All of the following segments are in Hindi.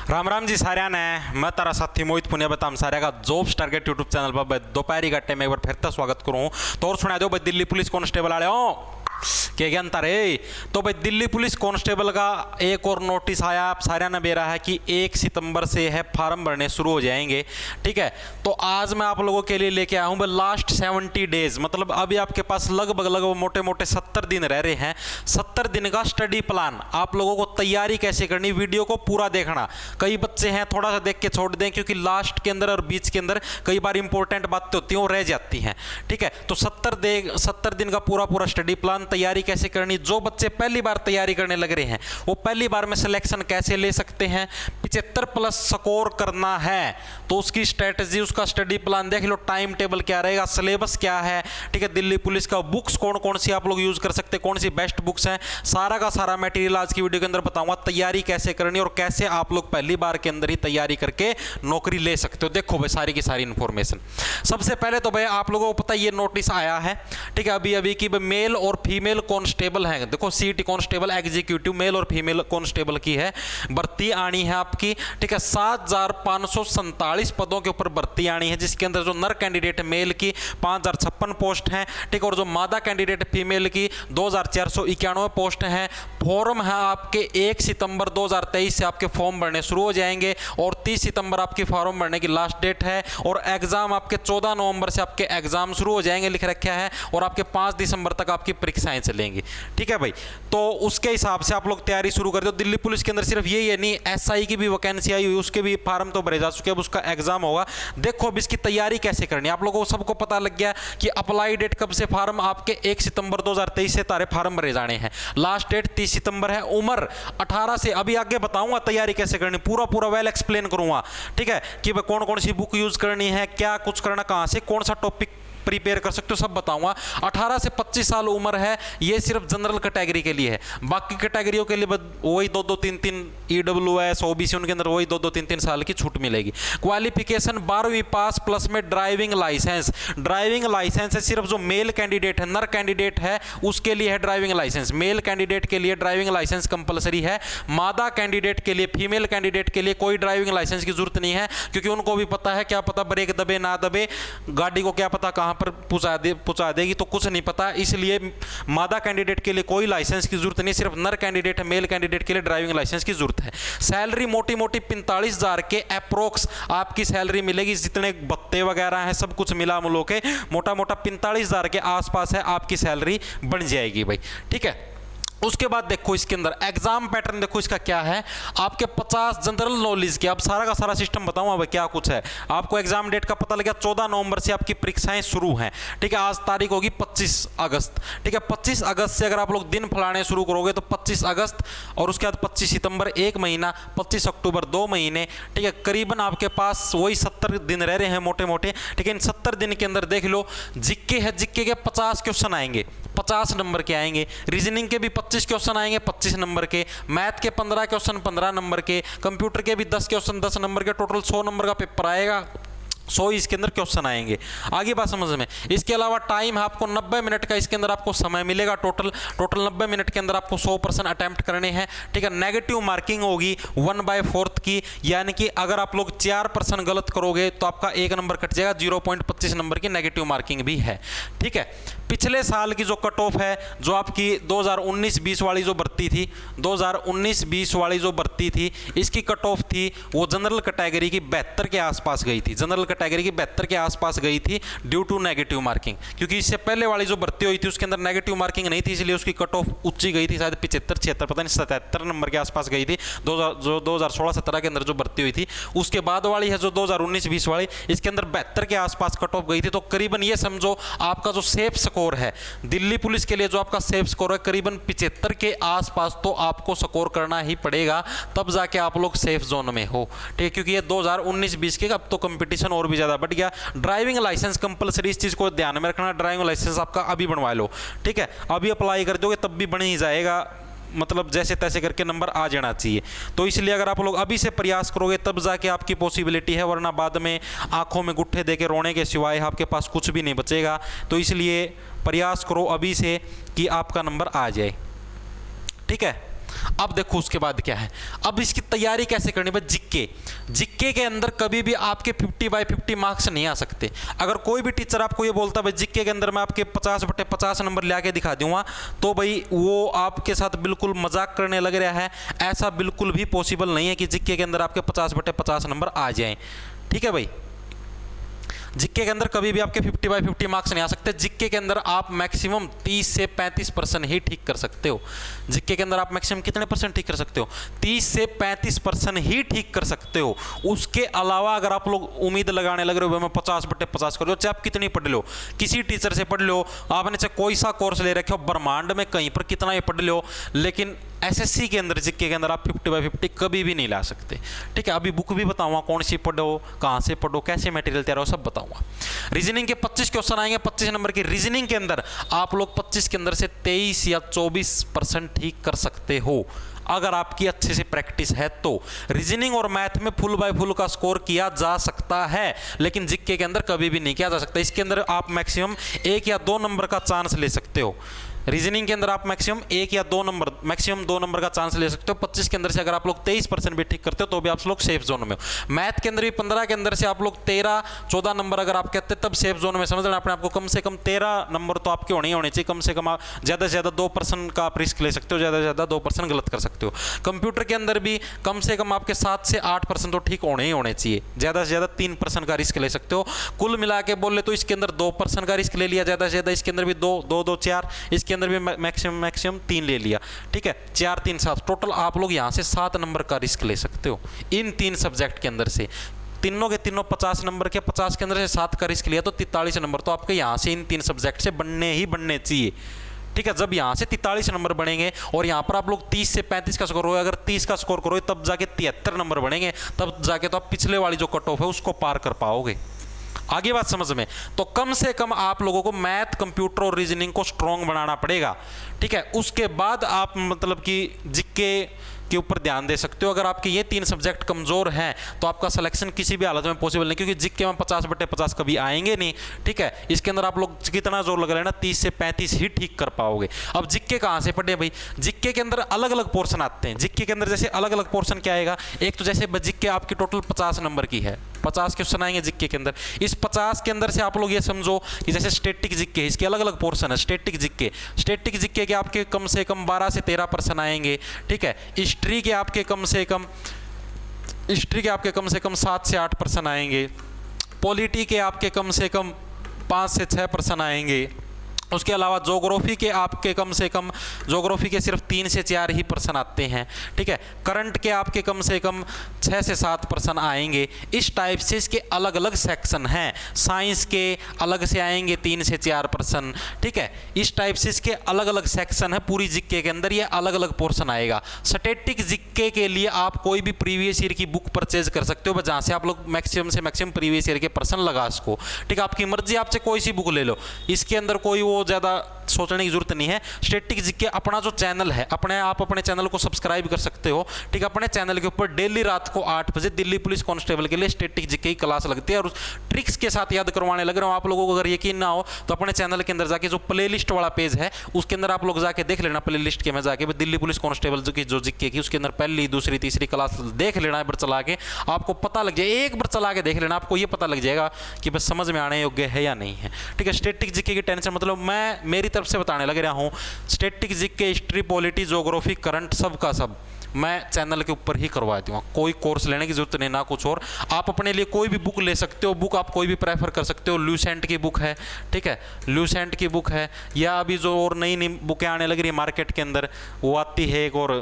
राम राम जी सारिया ने मैं तारा साथी मोहित पुनिया बताम सारिया का जॉब्स टारगेट यूट्यूब चैनल पर दोपहरी घट्टे में एक बार फिर से स्वागत करूँ। तो और सुना दो भाई दिल्ली पुलिस कांस्टेबल वाले हो क्या ज्ञानता रे। तो भाई दिल्ली पुलिस कांस्टेबल का एक और नोटिस आया आप सारिया ने बेरा है कि 1 सितंबर से है फॉर्म भरने शुरू हो जाएंगे। ठीक है, तो आज मैं आप लोगों के लिए लेके आया हूँ भाई लास्ट 70 डेज, मतलब अभी आपके पास लगभग मोटे मोटे 70 दिन रह रहे हैं। 70 दिन का स्टडी प्लान, आप लोगों को तैयारी कैसे करनी, वीडियो को पूरा देखना। कई बच्चे हैं थोड़ा सा देख के छोड़ दें, क्योंकि लास्ट के अंदर और बीच के अंदर कई बार इंपॉर्टेंट बातें होती हैं वो रह जाती हैं। ठीक है, तो 70 दिन का पूरा स्टडी प्लान, तैयारी कैसे करनी। जो बच्चे पहली बार तैयारी करने लग रहे हैं वो पहली बार में सिलेक्शन कैसे ले सकते हैं, 75+ स्कोर करना है तो उसकी स्ट्रेटजी, उसका स्टडी प्लान देख लो। टाइम टेबल क्या रहेगा, सिलेबस क्या है। ठीक है, दिल्ली पुलिस का बुक्स कौन कौन सी आप लोग यूज कर सकते हैं, कौन सी बेस्ट बुक्स हैं, सारा का सारा मटेरियल आज की वीडियो के अंदर बताऊंगा। तैयारी कैसे करनी और कैसे आप लोग पहली बार के अंदर ही तैयारी करके नौकरी ले सकते हो। देखो भाई सारी की सारी इंफॉर्मेशन। सबसे पहले तो भाई आप लोगों को पता ये नोटिस आया है, ठीक है, अभी की मेल और फीमेल कांस्टेबल है। देखो सीट कांस्टेबल एग्जीक्यूटिव मेल और फीमेल कांस्टेबल की है भर्ती आनी है आपकी। ठीक है, 7547 पदों के ऊपर भर्ती आनी है, जिसके अंदर जो नर कैंडिडेट मेल की 5056 पोस्ट हैं। ठीक, और जो मादा कैंडिडेट फीमेल की 2491 पोस्ट हैं। फॉर्म है आपके 1 सितंबर 2023 से आपके फॉर्म भरने शुरू हो जाएंगे और 30 सितंबर आपकी फॉर्म भरने की लास्ट डेट है। और एग्जाम आपके 14 नवंबर से आपके एग्जाम शुरू हो जाएंगे लिख रखा है, और आपके 5 दिसंबर तक आपकी परीक्षाएं चलेंगी। ठीक है भाई, तो उसके हिसाब से आप लोग तैयारी शुरू कर दो। दिल्ली पुलिस के अंदर सिर्फ यही है नहीं, एसआई की भी वैकेंसी आई हुई, उसके भी फॉर्म तो भरे जा चुके, अब उसका एग्जाम होगा। देखो अब इसकी तैयारी कैसे करनी है, आप लोगों को सबको पता लग गया कि अप्लाई डेट कब से, फॉर्म आपके 1 सितंबर 2023 से तारे फॉर्म भरे जाने हैं। लास्ट डेट 30 सितंबर है। उम्र 18 से, अभी आगे बताऊंगा तैयारी कैसे करनी, पूरा वेल एक्सप्लेन करूंगा। ठीक है, कि कौन कौन सी बुक यूज करनी है, क्या कुछ करना, कहां से कौन सा टॉपिक प्रिपेयर कर सकते हो, सब बताऊंगा। 18 से 25 साल उम्र है, ये सिर्फ जनरल कैटेगरी के लिए है। बाकी कैटेगरियों के लिए वही 2-2-3-3 ईडब्ल्यूएस ओबीसी, उनके अंदर वही 2-2-3-3 साल की छूट मिलेगी। क्वालिफिकेशन 12वीं पास प्लस में ड्राइविंग लाइसेंस। ड्राइविंग लाइसेंस है सिर्फ जो मेल कैंडिडेट है, नर कैंडिडेट है, उसके लिए है ड्राइविंग लाइसेंस। मेल कैंडिडेट के लिए ड्राइविंग लाइसेंस कंपलसरी है। मादा कैंडिडेट के लिए, फीमेल कैंडिडेट के लिए कोई ड्राइविंग लाइसेंस की जरूरत नहीं है, क्योंकि उनको भी पता है, क्या पता ब्रेक दबे ना दबे, गाड़ी को क्या पता कहां पर पहुंचा देगी, तो कुछ नहीं पता। इसलिए मादा कैंडिडेट के लिए कोई लाइसेंस की जरूरत नहीं, सिर्फ नर कैंडिडेट है, मेल कैंडिडेट के लिए ड्राइविंग लाइसेंस की जरूरत है। सैलरी मोटी 45,000 के अप्रोक्स आपकी सैलरी मिलेगी, जितने भत्ते वगैरह हैं सब कुछ मिला मिलो के मोटा 45,000 के आसपास है आपकी सैलरी बन जाएगी भाई। ठीक है, उसके बाद देखो इसके अंदर एग्जाम पैटर्न देखो इसका क्या है। आपके 50 जनरल नॉलेज के, अब सारा का सारा सिस्टम बताऊंगा भाई क्या कुछ है। आपको एग्जाम डेट का पता लगा, 14 नवंबर से आपकी परीक्षाएं शुरू हैं। ठीक है, आज तारीख होगी 25 अगस्त। ठीक है, 25 अगस्त से अगर आप लोग दिन फैलाने शुरू करोगे तो 25 अगस्त, और उसके बाद 25 सितंबर 1 महीना, 25 अक्टूबर 2 महीने। ठीक है, करीबन आपके पास वही 70 दिन रह रहे हैं मोटे मोटे। ठीक है, इन 70 दिन के अंदर देख लो, जिक्के है, जिक्के के 50 क्वेश्चन आएंगे, 50 नंबर के आएंगे। रीजनिंग के भी 25 क्वेश्चन आएंगे 25 नंबर के। मैथ के 15 क्वेश्चन 15 नंबर के। कंप्यूटर के भी 10 क्वेश्चन 10 नंबर के। टोटल 100 नंबर का पेपर आएगा। 100 इसके अंदर क्वेश्चन आएंगे। आगे बात समझ में। इसके अलावा टाइम है आपको 90 मिनट का इसके अंदर आपको समय मिलेगा। टोटल 90 मिनट के अंदर आपको 100% अटेम्प्ट करने हैं। ठीक है, नेगेटिव मार्किंग होगी 1/4 की, यानी कि अगर आप लोग 4% गलत करोगे तो आपका 1 नंबर कट जाएगा। 0.25 नंबर की नेगेटिव मार्किंग भी है। ठीक है, पिछले साल की जो कट ऑफ है, जो आपकी 2019-20 वाली जो भर्ती थी, 2019-20 वाली जो भर्ती थी, इसकी कट ऑफ थी वो जनरल कैटेगरी की 72 के आसपास गई थी। जनरल कैटेगरी की 72 के आसपास गई थी ड्यू टू नेगेटिव मार्किंग, क्योंकि इससे पहले वाली जो भर्ती हुई थी उसके अंदर नेगेटिव मार्किंग नहीं थी, इसलिए उसकी कट ऑफ ऊंची गई थी, शायद 75-76 पता नहीं 77 नंबर के आसपास गई थी। 2016-17 के अंदर जो भर्ती हुई थी, उसके बाद वाली है जो 2019-20 वाली, इसके अंदर 72 के आसपास कट ऑफ गई थी। तो करीबन ये समझो आपका जो सेफ स्कोर है दिल्ली पुलिस के लिए, जो आपका सेफ स्कोर है करीबन 75 के आसपास, तो आपको स्कोर करना ही पड़ेगा, तब जाके आप लोग सेफ जोन में हो। ठीक है, क्योंकि ये 2019-20 के, अब तो कंपटीशन और भी ज्यादा बढ़ गया। ड्राइविंग लाइसेंस कंपलसरी, इस चीज को ध्यान में रखना। ड्राइविंग लाइसेंस आपका अभी बनवा लो। ठीक है, अभी अप्लाई कर दोगे तब भी बन ही जाएगा, मतलब जैसे तैसे करके नंबर आ जाना चाहिए। तो इसलिए अगर आप लोग अभी से प्रयास करोगे तब जाके आपकी पॉसिबिलिटी है, वरना बाद में आंखों में गुट्ठे देके रोने के सिवाय आपके पास कुछ भी नहीं बचेगा। तो इसलिए प्रयास करो अभी से कि आपका नंबर आ जाए। ठीक है, अब देखो उसके बाद क्या है, अब इसकी तैयारी कैसे करनी है। जीके के अंदर कभी भी आपके 50/50 मार्क्स नहीं आ सकते। अगर कोई भी टीचर आपको ये बोलता है भाई जीके के अंदर मैं आपके 50/50 नंबर ले आके दिखा दूंगा, तो भाई वो आपके साथ बिल्कुल मजाक करने लग रहा है। ऐसा बिल्कुल भी पॉसिबल नहीं है कि जीके के अंदर आपके 50/50 नंबर आ जाएं। ठीक है भाई, जीके के अंदर कभी भी आपके 50/50 मार्क्स नहीं आ सकते। जीके के अंदर आप मैक्सिमम 30 से 35% ही ठीक कर सकते हो। जीके के अंदर आप मैक्सिमम कितने परसेंट ठीक कर सकते हो? 30 से 35% ही ठीक कर सकते हो। उसके अलावा अगर आप लोग उम्मीद लगाने लग रहे हो मैं 50/50 कर लो, चाहे आप कितनी पढ़ लो, किसी टीचर से पढ़ लो, आपने चाहे कोई सा कोर्स ले रखे हो ब्रह्मांड में कहीं पर कितना ही पढ़ लो, लेकिन एसएससी के अंदर जीके के अंदर आप 50/50 कभी भी नहीं ला सकते। ठीक है, अभी बुक भी बताऊंगा कौन सी पढ़ो, कहाँ से पढ़ो, कैसे मटेरियल तैयार हो, सब बताऊंगा। रीजनिंग के 25 क्वेश्चन आएंगे, 25 नंबर की रीजनिंग के अंदर आप लोग 25 के अंदर से 23 या 24% ठीक कर सकते हो अगर आपकी अच्छे से प्रैक्टिस है तो। रीजनिंग और मैथ में फुल बाय फुल का स्कोर किया जा सकता है, लेकिन जीके के अंदर कभी भी नहीं किया जा सकता। इसके अंदर आप मैक्सिमम 1 या 2 नंबर का चांस ले सकते हो। रीजनिंग के अंदर आप मैक्सिमम 1 या 2 नंबर, मैक्सिमम 2 नंबर का चांस ले सकते हो। 25 के अंदर से अगर आप लोग 23% भी ठीक करते हो तो भी आप लोग सेफ जोन में हो। मैथ के अंदर भी 15 के अंदर से आप लोग 13-14 नंबर अगर आप कहते हैं तब सेफ जोन में। समझ लेना अपने आपको, कम से कम 13 नंबर तो आपके होने ही होने चाहिए। कम से कम आप ज़्यादा से ज़्यादा 2% का आप रिस्क ले सकते हो, ज़्यादा से ज़्यादा 2% गलत कर सकते हो। कंप्यूटर के अंदर भी कम से कम आपके 7 से 8% तो ठीक होने ही होने चाहिए, ज़्यादा से ज़्यादा 3% का रिस्क ले सकते हो। कुल मिला के बोले तो इसके अंदर 2% का रिस्क ले लिया, ज़्यादा से ज़्यादा इसके अंदर भी 2 4, इसके अंदर भी मैक्सिमम 3 ले लिया। ठीक है, 4 3 7, टोटल आप लोग यहाँ से 7 नंबर का रिस्क ले सकते हो इन 3 सब्जेक्ट के अंदर से। तीनों के तीनों 50 नंबर के, 50 के अंदर से 7 का रिस्क लिया तो 43 नंबर तो आपके यहाँ से इन 3 सब्जेक्ट से बनने ही बनने चाहिए। ठीक है, जब यहाँ से 43 नंबर बनेंगे और यहाँ पर आप लोग 30 से 35 का स्कोर हो, अगर 30 का स्कोर करोगे तब जाके 73 नंबर बनेंगे, तब जाके तो आप पिछले वाली जो कट ऑफ है उसको पार कर पाओगे। आगे बात समझ में, तो कम से कम आप लोगों को मैथ, कंप्यूटर और रीजनिंग को स्ट्रॉन्ग बनाना पड़ेगा। ठीक है, उसके बाद आप मतलब कि जीके के ऊपर ध्यान दे सकते हो। अगर आपके ये 3 सब्जेक्ट कमजोर हैं तो आपका सिलेक्शन किसी भी हालत में पॉसिबल नहीं, क्योंकि जीके में 50/50 कभी आएंगे नहीं। ठीक है, इसके अंदर आप लोग कितना जोर लगा लेना, 30 से 35 ही ठीक कर पाओगे। अब जीके कहाँ से पढ़े भाई? जीके के अंदर अलग अलग पोर्शन आते हैं। जीके के अंदर जैसे अलग अलग पोर्शन क्या आएगा, एक तो जैसे जीके आपकी टोटल 50 नंबर की है, 50 क्वेश्चन आएंगे जीके के अंदर। इस 50 के अंदर से आप लोग ये समझो कि जैसे स्टैटिक जीके है, इसके अलग अलग पोर्शन है। स्टैटिक जीके के आपके कम से कम 12 से 13% आएंगे। ठीक है, हिस्ट्री के आपके कम से कम 7 से 8% आएंगे। पॉलिटी के आपके कम से कम 5 से 6% आएंगे। उसके अलावा ज्योग्राफी के आपके कम से कम, ज्योग्राफी के सिर्फ 3 से 4 ही % आते हैं। ठीक है, करंट के आपके कम से कम 6 से 7% आएंगे। इस टाइप से इसके अलग अलग सेक्शन हैं। साइंस के अलग से आएंगे 3 से 4%। ठीक है, इस टाइप से इसके अलग अलग सेक्शन है। पूरी जीके के अंदर ये अलग अलग पोर्शन आएगा। स्टैटिक जीके के लिए आप कोई भी प्रीवियस ईयर की बुक परचेज कर सकते हो, जहाँ से आप लोग मैक्सिमम से मैक्सिमम प्रीवियस ईयर के प्रश्न लगा सको। ठीक है, आपकी मर्जी, आपसे कोई सी बुक ले लो, इसके अंदर कोई वो ज़्यादा सोचने की जरूरत नहीं है। स्टैटिक जीके अपना जो चैनल है, अपने चैनल को सब्सक्राइब कर सकते हो। ठीक है, अपने चैनल के ऊपर डेली रात को 8 बजे दिल्ली पुलिस कांस्टेबल के लिए स्टैटिक जीके की क्लास लगती है और उस ट्रिक्स के साथ याद करवाने लग रहा हूँ। आप लोगों को अगर यकीन ना हो तो अपने चैनल के अंदर जाके जो प्लेलिस्ट वाला पेज है उसके अंदर आप लोग जाके देख लेना। प्लेलिस्ट के में जाके दिल्ली पुलिस कांस्टेबल जो जीके की, उसके अंदर पहली, दूसरी, तीसरी क्लास देख लेना। एक बार चला के आपको पता लग जाए, एक बार चला के देख लेना, आपको ये पता लग जाएगा कि बस समझ में आने योग्य है या नहीं है। ठीक है, स्टैटिक जीके की टेंशन मतलब मैं मेरी तरफ से बताने लग रहा हूँ। Static GK, history, polity, geography, current, सब का सब मैं चैनल के ऊपर ही करवा दूंगा। कोई कोर्स लेने की जरूरत नहीं, ना कुछ और। आप अपने लिए कोई भी बुक ले सकते हो, बुक आप कोई भी प्रेफर कर सकते हो। ल्यूसेंट की बुक है, ठीक है, ल्यूसेंट की बुक है, या अभी जो और नई नई बुकें आने लग रही है मार्केट के अंदर, वो आती है एक और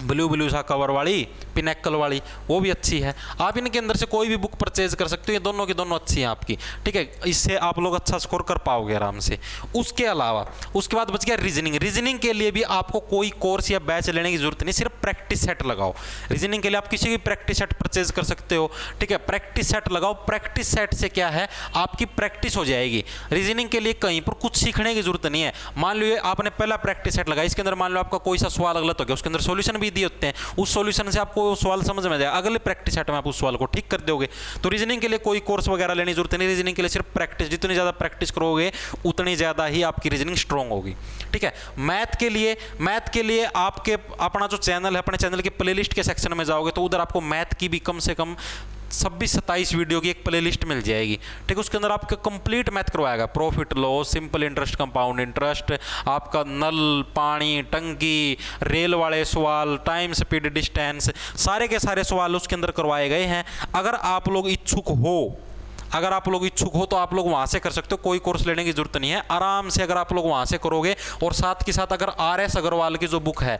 ब्लू सा कवर वाली, पिनेकल वाली, वो भी अच्छी है। आप इनके अंदर से कोई भी बुक परचेज कर सकते हो, ये दोनों की दोनों अच्छी हैं आपकी। ठीक है, इससे आप लोग अच्छा स्कोर कर पाओगे आराम से। उसके अलावा उसके बाद बच गया रीजनिंग। रीजनिंग के लिए भी आपको कोई कोर्स या बैच लेने की जरूरत नहीं, सिर्फ प्रैक्टिस सेट लगाओ। रीजनिंग के लिए आप किसी भी प्रैक्टिस सेट परचेज कर सकते हो। ठीक है, प्रैक्टिस सेट लगाओ। प्रैक्टिस सेट से क्या है, आपकी प्रैक्टिस हो जाएगी। रीजनिंग के लिए कहीं पर कुछ सीखने की जरूरत नहीं है। मान लो आपने पहला प्रैक्टिस सेट लगाया, इसके अंदर मान लो आपका कोई सा सवाल गलत हो गया, उसके अंदर सोल्यूशन भी दिए होते हैं, उस सॉल्यूशन से आपको सवाल समझ में आ जाएगा, अगले प्रैक्टिस सेट में आप उस सवाल को ठीक कर दोगे। तो रीजनिंग के लिए कोई कोर्स वगैरह लेने की जरूरत नहीं, रीजनिंग के लिए सिर्फ प्रैक्टिस, जितनी ज़्यादा प्रैक्टिस करोगे उतनी ज़्यादा ही आपकी रीजनिंग स्ट्रॉन्ग होगी। ठीक है, मैथ के लिए आपके अपना जो चैनल है, अपने चैनल के प्लेलिस्ट के सेक्शन में जाओगे तो उधर आपको मैथ की भी कम से कम 26-27 वीडियो की एक प्लेलिस्ट मिल जाएगी। ठीक है, उसके अंदर आपका कंप्लीट मैथ करवाएगा, profit loss, simple interest, compound interest, आपका नल, पानी, टंकी, रेल वाले सवाल, टाइम, स्पीड, डिस्टेंस, सारे के सारे सवाल उसके अंदर करवाए गए हैं। अगर आप लोग इच्छुक हो तो आप लोग वहाँ से कर सकते हो, कोई कोर्स लेने की जरूरत नहीं है, आराम से अगर आप लोग वहाँ से करोगे। और साथ के साथ अगर RS अग्रवाल की जो बुक है,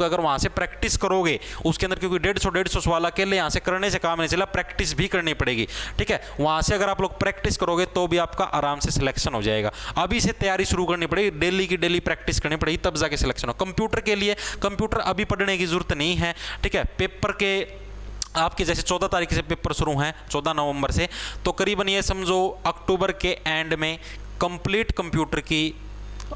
अगर वहाँ से प्रैक्टिस करोगे, उसके अंदर क्योंकि 150 सवाल अकेले यहाँ से करने से काम नहीं चला, प्रैक्टिस भी करनी पड़ेगी। ठीक है, वहाँ से अगर आप लोग प्रैक्टिस करोगे तो भी आपका आराम से सिलेक्शन हो जाएगा। अभी से तैयारी शुरू करनी पड़ेगी, डेली की डेली प्रैक्टिस करनी पड़ेगी, तब जाके सिलेक्शन हो। कंप्यूटर के लिए कंप्यूटर अभी पढ़ने की जरूरत नहीं है। ठीक है, पेपर के आपके जैसे 14 तारीख से पेपर शुरू हैं, 14 नवंबर से, तो करीबन ये समझो अक्टूबर के एंड में कंप्लीट कंप्यूटर की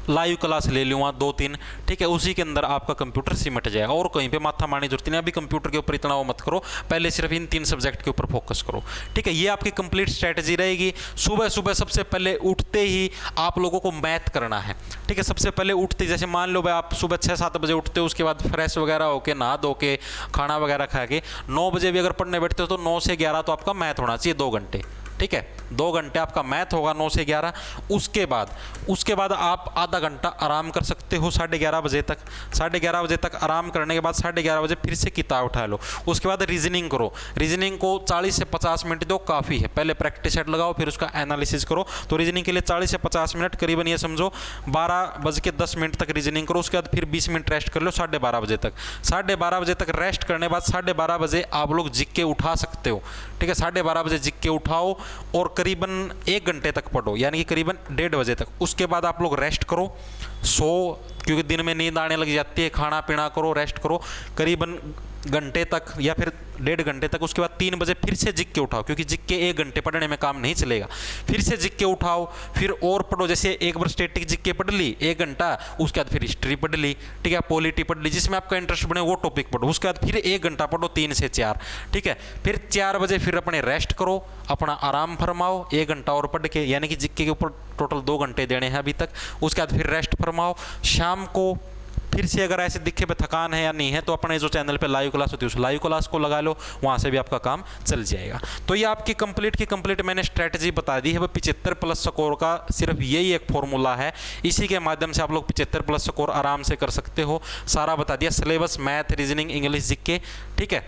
लाइव क्लास ले लूँगा 2-3। ठीक है, उसी के अंदर आपका कंप्यूटर सिमट जाएगा और कहीं पे माथा मारने की जरूरत नहीं। अभी कंप्यूटर के ऊपर इतना वो मत करो, पहले सिर्फ इन 3 सब्जेक्ट के ऊपर फोकस करो। ठीक है, ये आपकी कंप्लीट स्ट्रैटेजी रहेगी। सुबह सुबह सबसे पहले उठते ही आप लोगों को मैथ करना है। ठीक है, सबसे पहले उठते, जैसे मान लो भाई आप सुबह 6-7 बजे उठते हो, उसके बाद फ्रेश वगैरह होके, नहा धो के, खाना वगैरह खा के 9 बजे भी अगर पढ़ने बैठते हो तो 9 से 11 तो आपका मैथ होना चाहिए, 2 घंटे। ठीक है, 2 घंटे आपका मैथ होगा 9 से 11। उसके बाद आप आधा घंटा आराम कर सकते हो 11:30 बजे तक। 11:30 बजे तक आराम करने के बाद 11:30 बजे फिर से किताब उठा लो। उसके बाद रीजनिंग करो, रीजनिंग को 40 से 50 मिनट दो, काफ़ी है। पहले प्रैक्टिस सेट लगाओ, फिर उसका एनालिसिस करो। तो रीजनिंग के लिए 40 से 50 मिनट, करीबन ये समझो 12:10 तक रीजनिंग करो। उसके बाद फिर 20 मिनट रेस्ट कर लो 12:30 बजे तक। 12:30 बजे तक रेस्ट करने के बाद 12:30 बजे आप लोग जीके उठा सकते हो। ठीक है, 12:30 बजे जीके उठाओ और करीबन 1 घंटे तक पढ़ो, यानी कि करीबन 1:30 बजे तक। उसके बाद आप लोग रेस्ट करो, सो, क्योंकि दिन में नींद आने लग जाती है, खाना पीना करो, रेस्ट करो करीबन घंटे तक या फिर 1.5 घंटे तक। उसके बाद 3 बजे फिर से जिक के उठाओ, क्योंकि जिक के 1 घंटे पढ़ने में काम नहीं चलेगा। फिर से जिक के उठाओ, फिर और पढ़ो। जैसे एक बार स्टैटिक जिक के पढ़ ली 1 घंटा, उसके बाद फिर हिस्ट्री पढ़ ली, ठीक है, पॉलिटी पढ़ ली, जिसमें आपका इंटरेस्ट बने वो टॉपिक पढ़ो। उसके बाद फिर 1 घंटा पढ़ो 3 से 4। ठीक है, फिर 4 बजे फिर अपने रेस्ट करो, अपना आराम फरमाओ 1 घंटा और पढ़ के, यानी कि जिक्के के ऊपर टोटल 2 घंटे देने हैं अभी तक। उसके बाद फिर रेस्ट फरमाओ। शाम को फिर से अगर ऐसे दिखे पे थकान है या नहीं है तो अपने जो चैनल पे लाइव क्लास होती है उस लाइव क्लास को लगा लो, वहाँ से भी आपका काम चल जाएगा। तो ये आपकी कंप्लीट मैंने स्ट्रैटेजी बता दी है। वह 75+ स्कोर का सिर्फ यही एक फॉर्मूला है, इसी के माध्यम से आप लोग 75+ स्कोर आराम से कर सकते हो। सारा बता दिया, syllabus, math, reasoning, English, GK. ठीक है,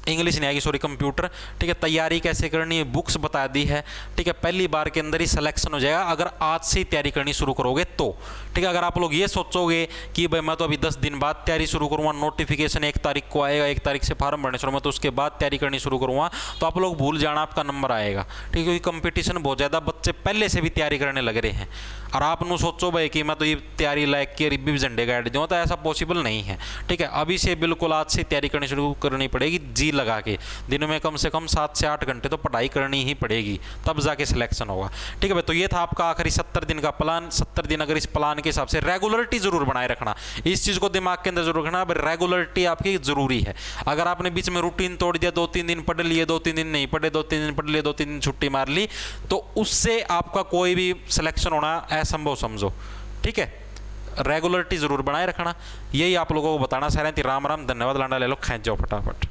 इंग्लिश नहीं आएगी, सॉरी, कंप्यूटर। ठीक है, तैयारी कैसे करनी है, बुक्स बता दी है। ठीक है, पहली बार के अंदर ही सिलेक्शन हो जाएगा अगर आज से ही तैयारी करनी शुरू करोगे तो। ठीक है, अगर आप लोग ये सोचोगे कि भाई मैं तो अभी 10 दिन बाद तैयारी शुरू करूँगा, नोटिफिकेशन 1 तारीख को आएगा, 1 तारीख से फॉर्म भरने शुरू, मैं तो उसके बाद तैयारी करनी शुरू करूँगा, तो आप लोग भूल जाना, आपका नंबर आएगा। ठीक है, क्योंकि कंपटीशन बहुत ज़्यादा, बच्चे पहले से भी तैयारी करने लग रहे हैं। और आप नु सोचो भाई कि मैं तो ये तैयारी लायक के रिब्बी झंडे गाड़ दूँ, तो ऐसा पॉसिबल नहीं है। ठीक है, अभी से बिल्कुल आज से तैयारी करनी शुरू करनी पड़ेगी, जी लगा के। दिन में कम से कम 7 से 8 घंटे तो पढ़ाई करनी ही पड़ेगी, तब जाके सिलेक्शन होगा। ठीक है भाई, तो ये था आपका आखिरी 70 दिन का प्लान। 70 दिन अगर इस प्लान के हिसाब से रेगुलरिटी जरूर बनाए रखना, इस चीज़ को दिमाग के अंदर जरूर रखना, रेगुलरिटी आपकी जरूरी है। अगर आपने बीच में रूटीन तोड़ दिया, 2-3 दिन पढ़ लिए, 2-3 दिन नहीं पढ़े, 2-3 दिन पढ़ लिए, 2-3 दिन छुट्टी मार ली, तो उससे आपका कोई भी सिलेक्शन होना असंभव समझो। ठीक है, रेगुलरिटी जरूर बनाए रखना, यही आप लोगों को बताना चाह रहे थे। राम राम, धन्यवाद, लांडा ले लो, खींच जाओ फटाफट।